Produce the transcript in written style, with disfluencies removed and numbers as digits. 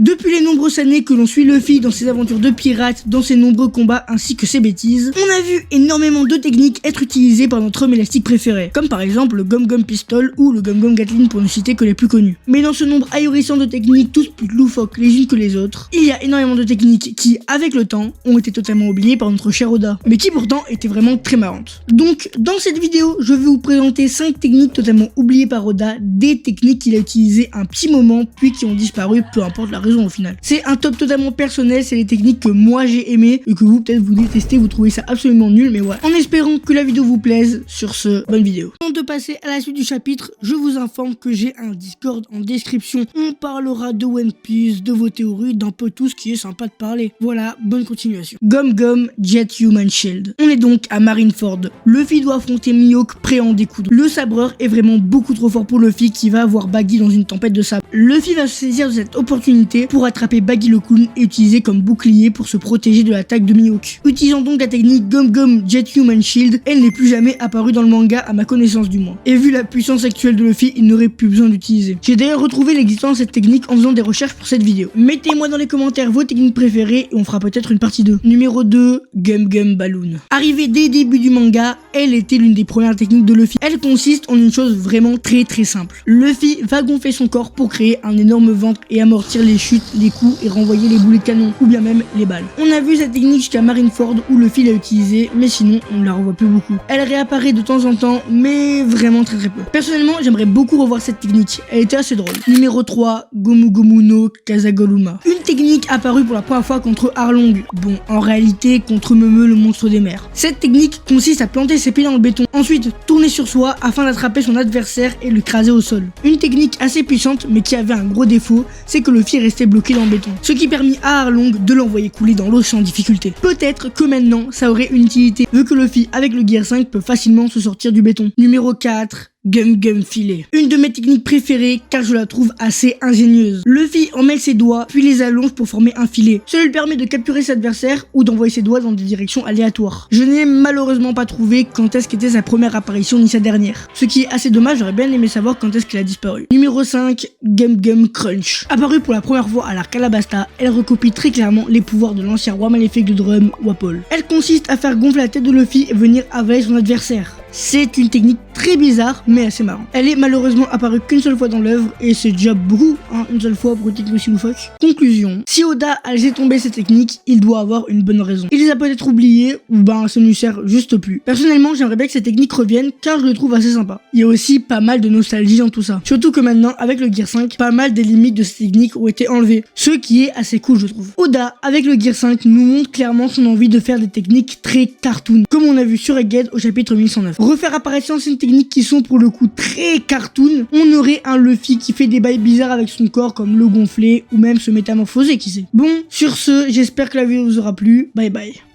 Depuis les nombreuses années que l'on suit Luffy dans ses aventures de pirate, dans ses nombreux combats ainsi que ses bêtises, on a vu énormément de techniques être utilisées par notre homme élastique préféré, comme par exemple le Gum Gum Pistol ou le Gum Gum Gatling pour ne citer que les plus connus. Mais dans ce nombre ahurissant de techniques, toutes plus loufoques les unes que les autres, il y a énormément de techniques qui, avec le temps, ont été totalement oubliées par notre cher Oda, mais qui pourtant étaient vraiment très marrantes. Donc, dans cette vidéo, je vais vous présenter 5 techniques totalement oubliées par Oda, des techniques qu'il a utilisées un petit moment, puis qui ont disparu, peu importe la raison au final. C'est un top totalement personnel, c'est les techniques que moi j'ai aimées, et que vous peut-être vous détestez, vous trouvez ça absolument nul, mais voilà. En espérant que la vidéo vous plaise, sur ce, bonne vidéo. Avant de passer à la suite du chapitre, je vous informe que j'ai un Discord en description. On parlera de One Piece, de vos théories, d'un peu tout ce qui est sympa de parler. Voilà, bonne continuation. Gum Gum Jet Human Shield. On est donc à Marineford. Luffy doit affronter Mihawk prêt à en découdre. Le sabreur est vraiment beaucoup trop fort pour Luffy qui va avoir Baggy dans une tempête de sabre. Luffy va se saisir de cette opportunité pour attraper Baggy le Clown et utiliser comme bouclier pour se protéger de l'attaque de Mihawk. Utilisant donc la technique Gum Gum Jet Human Shield, elle n'est plus jamais apparue dans le manga à ma connaissance du moins. Et vu la puissance actuelle de Luffy, il n'aurait plus besoin d'utiliser. J'ai d'ailleurs retrouvé l'existence de cette technique en faisant des recherches pour cette vidéo. Mettez-moi dans les commentaires vos techniques préférées et on fera peut-être une partie 2. Numéro 2, Gum Gum Balloon. Arrivée dès le début du manga, elle était l'une des premières techniques de Luffy. Elle consiste en une chose vraiment très simple. Luffy va gonfler son corps pour créer un énorme ventre et amortir les chutes, les coups et renvoyer les boulets de canon ou bien même les balles. On a vu cette technique jusqu'à Marineford où Luffy l'a utilisée, mais sinon on ne la revoit plus beaucoup. Elle réapparaît de temps en temps, mais vraiment très peu. Personnellement, j'aimerais beaucoup revoir cette technique. Elle était assez drôle. Numéro 3, Gomu Gomu no Kazagoluma. Une technique apparue pour la première fois contre Arlong. Bon, en réalité, contre Meme le monstre des mers. Cette technique consiste à planter ses pieds dans le béton, ensuite tourner sur soi afin d'attraper son adversaire et l'écraser au sol. Une technique assez puissante, mais qui avait un gros défaut, c'est que Luffy restait bloqué dans le béton. Ce qui permit à Arlong de l'envoyer couler dans l'eau sans difficulté. Peut-être que maintenant, ça aurait une utilité, vu que Luffy, avec le Gear 5, peut facilement se sortir du béton. Numéro 4, Gum Gum Filet. Une de mes techniques préférées car je la trouve assez ingénieuse. Luffy emmêle ses doigts puis les allonge pour former un filet. Cela lui permet de capturer ses adversaires ou d'envoyer ses doigts dans des directions aléatoires. Je n'ai malheureusement pas trouvé quand est-ce qu'était sa première apparition ni sa dernière. Ce qui est assez dommage, j'aurais bien aimé savoir quand est-ce qu'elle a disparu. Numéro 5, Gum Gum Crunch. Apparue pour la première fois à l'arc Alabasta, elle recopie très clairement les pouvoirs de l'ancien roi maléfique de Drum, Wapol. Elle consiste à faire gonfler la tête de Luffy et venir avaler son adversaire. C'est une technique très bizarre mais assez marrante. Elle est malheureusement apparue qu'une seule fois dans l'œuvre et c'est déjà beaucoup, une seule fois pour une technique aussi loufoque. Conclusion, si Oda a laissé tomber cette technique, il doit avoir une bonne raison. Il les a peut-être oubliées ou ça ne lui sert juste plus. Personnellement, j'aimerais bien que cette technique revienne car je le trouve assez sympa. Il y a aussi pas mal de nostalgie dans tout ça. Surtout que maintenant, avec le Gear 5, pas mal des limites de cette technique ont été enlevées, ce qui est assez cool je trouve. Oda, avec le Gear 5, nous montre clairement son envie de faire des techniques très cartoon, comme on a vu sur Egghead au chapitre 1109. Refaire apparaître certaines techniques qui sont pour le coup très cartoon, on aurait un Luffy qui fait des bails bizarres avec son corps comme le gonfler ou même se métamorphoser, qui sait. Bon, sur ce, j'espère que la vidéo vous aura plu, bye bye.